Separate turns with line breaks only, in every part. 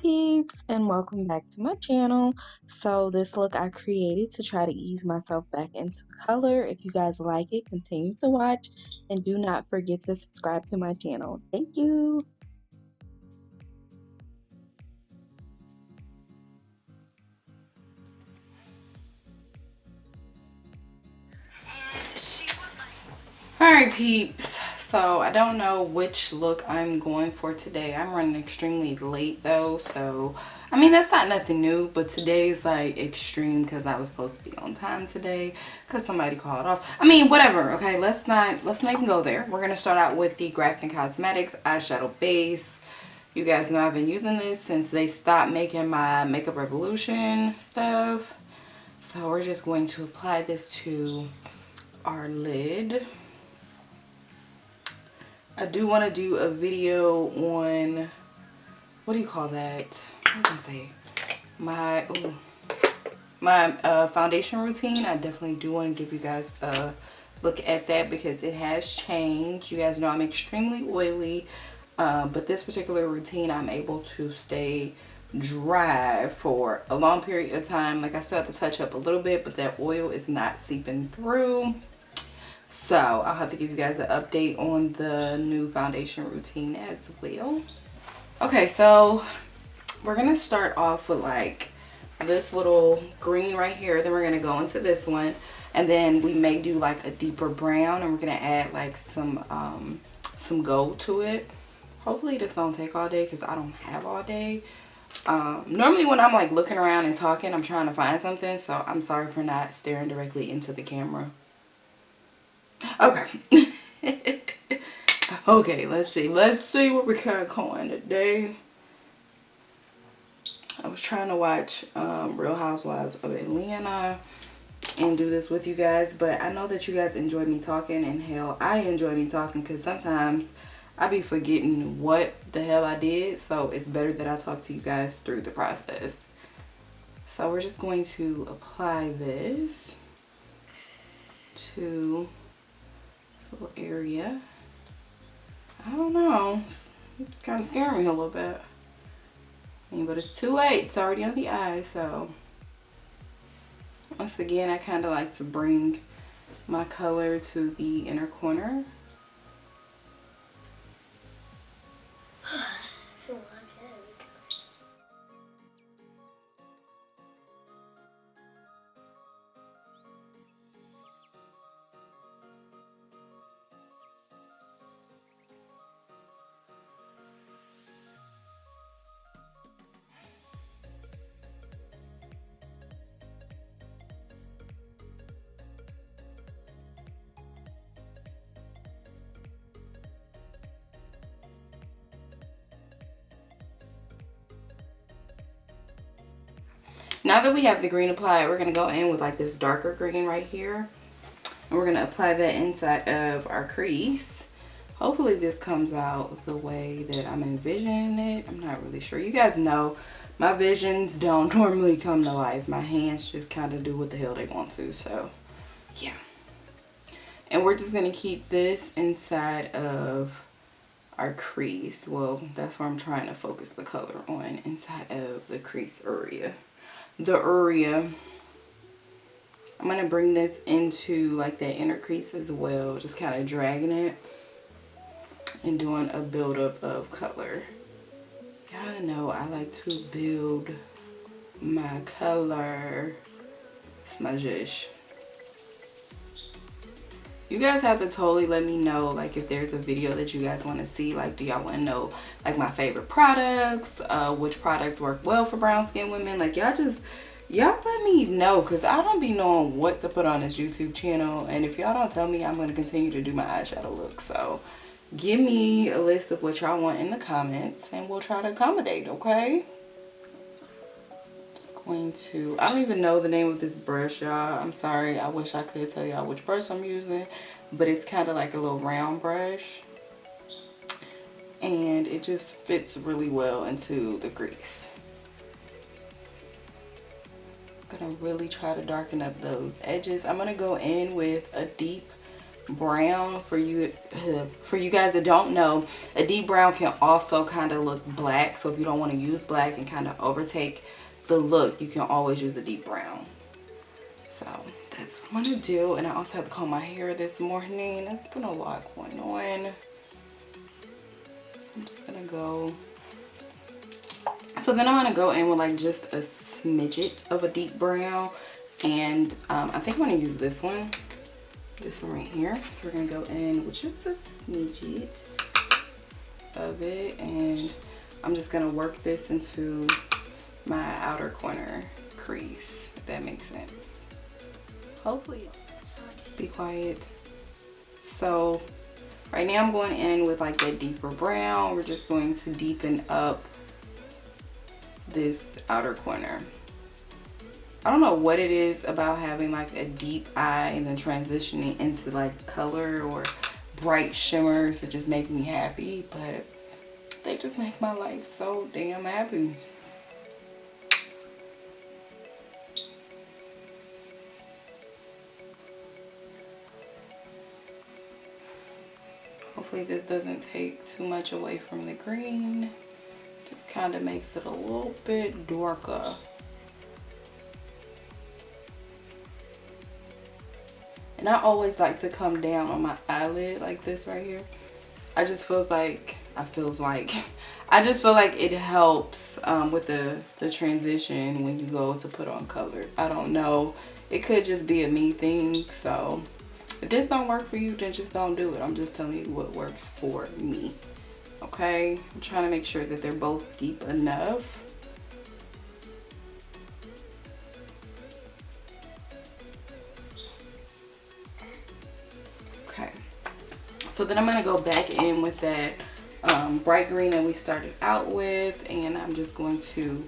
peeps, and welcome back to my channel. So this look I created to try to ease myself back into color. If you guys like it, continue to watch and do not forget to subscribe to my channel. Thank you.
Alright peeps, so I don't know which look I'm going for today. I'm running extremely late though, so I mean that's not nothing new, but today's like extreme because I was supposed to be on time today because somebody called off. I mean whatever, okay, let's not even go there. We're gonna start out with the Grafton Cosmetics eyeshadow base. You guys know I've been using this since they stopped making my Makeup Revolution stuff. So we're just going to apply this to our lid. I do want to do a video on, what do you call that? What was I say? My foundation routine. I definitely do want to give you guys a look at that because it has changed. You guys know I'm extremely oily, but this particular routine I'm able to stay dry for a long period of time. Like I still have to touch up a little bit, but that oil is not seeping through. So I'll have to give you guys an update on the new foundation routine as well. Okay, so we're gonna start off with like this little green right here. Then we're gonna go into this one, and then we may do like a deeper brown, and we're gonna add like some gold to it. Hopefully this don't take all day because I don't have all day. Normally when I'm like looking around and talking, I'm trying to find something, so I'm sorry for not staring directly into the camera. Okay. Okay, let's see what we got going today. I was trying to watch Real Housewives of Atlanta and do this with you guys, but I know that you guys enjoy me talking, and hell, I enjoy me talking because sometimes I be forgetting what the hell I did, so it's better that I talk to you guys through the process. So we're just going to apply this to little area. I don't know, it's kind of scaring me a little bit. I mean, but it's too late, it's already on the eye. So once again, I kind of like to bring my color to the inner corner. Now that we have the green applied, we're going to go in with like this darker green right here. And we're going to apply that inside of our crease. Hopefully this comes out the way that I'm envisioning it. I'm not really sure. You guys know my visions don't normally come to life. My hands just kind of do what the hell they want to. So yeah. And we're just going to keep this inside of our crease. Well, that's where I'm trying to focus the color on, inside of the crease area. I'm going to bring this into like that inner crease as well, just kind of dragging it and doing a buildup of color. Y'all know I like to build my color. Smudgish. You guys have to totally let me know like if there's a video that you guys want to see. Like, do y'all want to know like my favorite products, which products work well for brown skin women? Like y'all let me know, because I don't be knowing what to put on this YouTube channel, and if y'all don't tell me, I'm going to continue to do my eyeshadow look. So give me a list of what y'all want in the comments and we'll try to accommodate, okay? I don't even know the name of this brush, y'all. I'm sorry. I wish I could tell y'all which brush I'm using, but it's kind of like a little round brush, and it just fits really well into the crease. I'm gonna really try to darken up those edges. I'm gonna go in with a deep brown. For you guys that don't know, a deep brown can also kind of look black. So if you don't want to use black and kind of overtake the look, you can always use a deep brown. So that's what I'm gonna do. And I also have to comb my hair this morning. It's been a lot going on. So I'm just gonna go. So then I'm gonna go in with like just a smidget of a deep brown. And I think I'm gonna use this one right here. So we're gonna go in with just a smidget of it, and I'm just gonna work this into my outer corner crease, if that makes sense. Hopefully, be quiet. So right now I'm going in with like that deeper brown. We're just going to deepen up this outer corner. I don't know what it is about having like a deep eye and then transitioning into like color or bright shimmers that just make me happy, but they just make my life so damn happy. Hopefully this doesn't take too much away from the green. Just kind of makes it a little bit darker. And I always like to come down on my eyelid like this right here. I just feel like it helps with the transition when you go to put on color. I don't know. It could just be a me thing. So if this don't work for you, then just don't do it. I'm just telling you what works for me. Okay? I'm trying to make sure that they're both deep enough. Okay. So then I'm going to go back in with that bright green that we started out with, and I'm just going to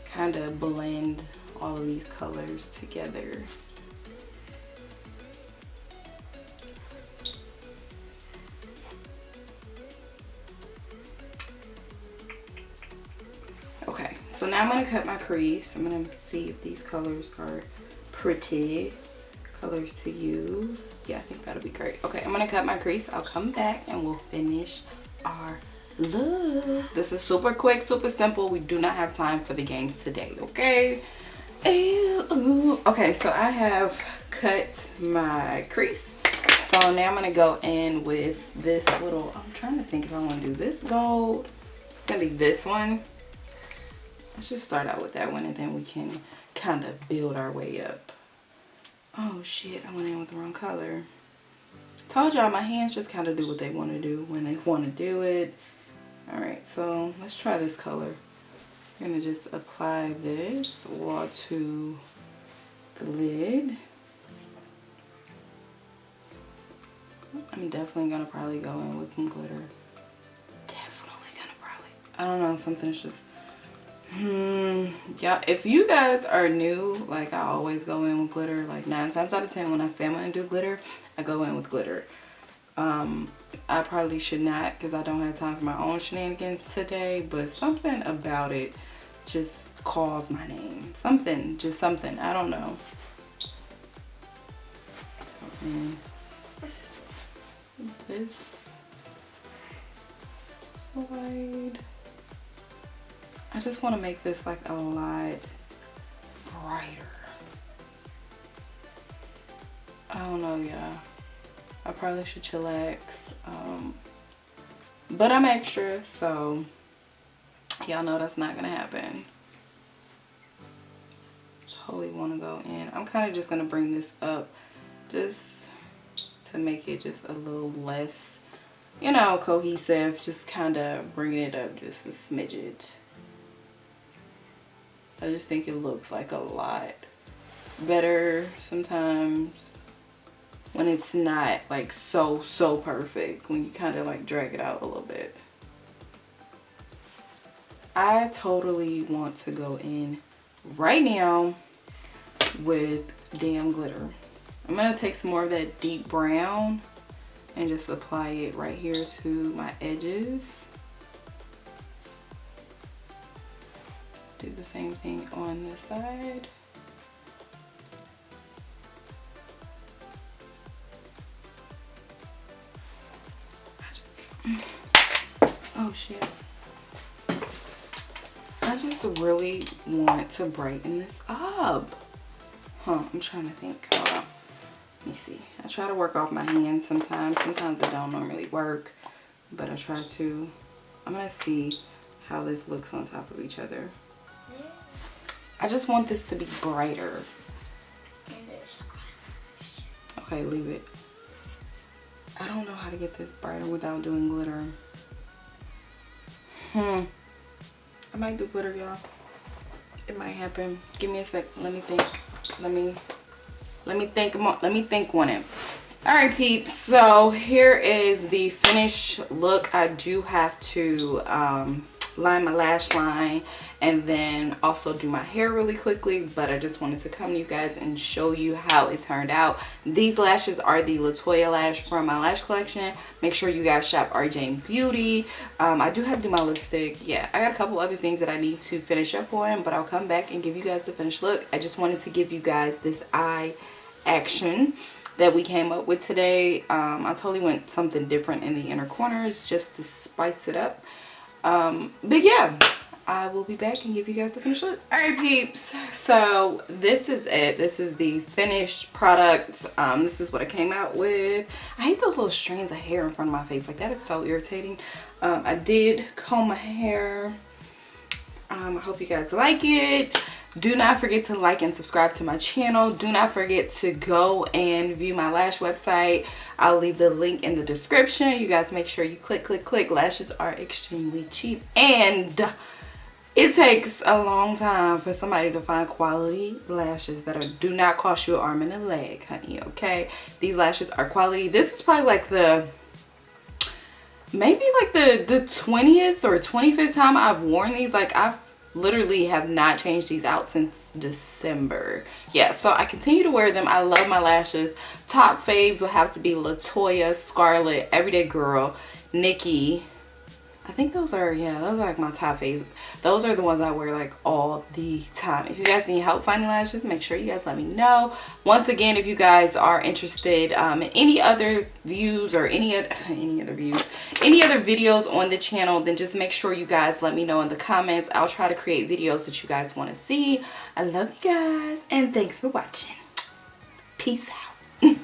kind of blend all of these colors together. Okay, so now I'm going to cut my crease. I'm going to see if these colors are pretty colors to use. Yeah, I think that'll be great. Okay, I'm going to cut my crease. I'll come back and we'll finish our look. This is super quick, super simple. We do not have time for the games today, okay? Okay, so I have cut my crease. So now I'm going to go in with this little, I'm trying to think if I want to do this gold. It's going to be this one. Let's just start out with that one and then we can kind of build our way up. Oh shit, I went in with the wrong color. Told y'all my hands just kind of do what they want to do when they want to do it. Alright, so let's try this color. I'm going to just apply this all to the lid. I'm definitely going to probably go in with some glitter. Definitely going to probably, I don't know, something's just, yeah, if you guys are new, like I always go in with glitter. Like 9 times out of 10 when I say I'm going to do glitter, I go in with glitter. I probably should not because I don't have time for my own shenanigans today, but something about it just calls my name. Something, just something, I don't know. This side, I just want to make this like a lot brighter. I don't know, yeah. I probably should chillax. But I'm extra, so y'all know that's not gonna happen. Totally want to go in. I'm kind of just gonna bring this up just to make it just a little less, you know, cohesive. Just kind of bringing it up just a smidget. I just think it looks like a lot better sometimes when it's not like so perfect, when you kind of like drag it out a little bit. I totally want to go in right now with damn glitter. I'm going to take some more of that deep brown and just apply it right here to my edges. Do the same thing on this side. finish yet. I just really want to brighten this up. I'm trying to think. Hold on. Let me see. I try to work off my hands sometimes. Sometimes it don't normally work, but I try to. I'm gonna see how this looks on top of each other. I just want this to be brighter. Okay, leave it. I don't know how to get this brighter without doing glitter. I might do glitter, y'all. It might happen. Give me a sec. Let me think. Let me think on it. All right, peeps. So here is the finished look. I do have to line my lash line and then also do my hair really quickly, but I just wanted to come to you guys and show you how it turned out. These lashes are the Latoya lash from my lash collection. Make sure you guys shop Arijaneparker Beauty. I do have to do my lipstick. Yeah, I got a couple other things that I need to finish up on, but I'll come back and give you guys the finished look. I just wanted to give you guys this eye action that we came up with today. I totally went something different in the inner corners just to spice it up. But yeah, I will be back and give you guys the finished look. Alright, peeps, so this is it. This is the finished product. This is what I came out with. I hate those little strands of hair in front of my face. Like, that is so irritating. I did comb my hair. I hope you guys like it. Do not forget to like and subscribe to my channel. Do not forget to go and view my lash website. I'll leave the link in the description. You guys make sure you click. Lashes are extremely cheap, and it takes a long time for somebody to find quality lashes that do not cost you an arm and a leg, honey. Okay, these lashes are quality. This is probably like maybe like the 20th or 25th time I've worn these. Like, I've literally have not changed these out since December. Yeah, so I continue to wear them. I love my lashes. Top faves will have to be Latoya, Scarlett, Everyday Girl, Nikki. I think those are, yeah, those are like my top faves. Those are the ones I wear like all the time. If you guys need help finding lashes, make sure you guys let me know. Once again, if you guys are interested in any other views or any other videos on the channel, then just make sure you guys let me know in the comments. I'll try to create videos that you guys want to see. I love you guys, and thanks for watching. Peace out.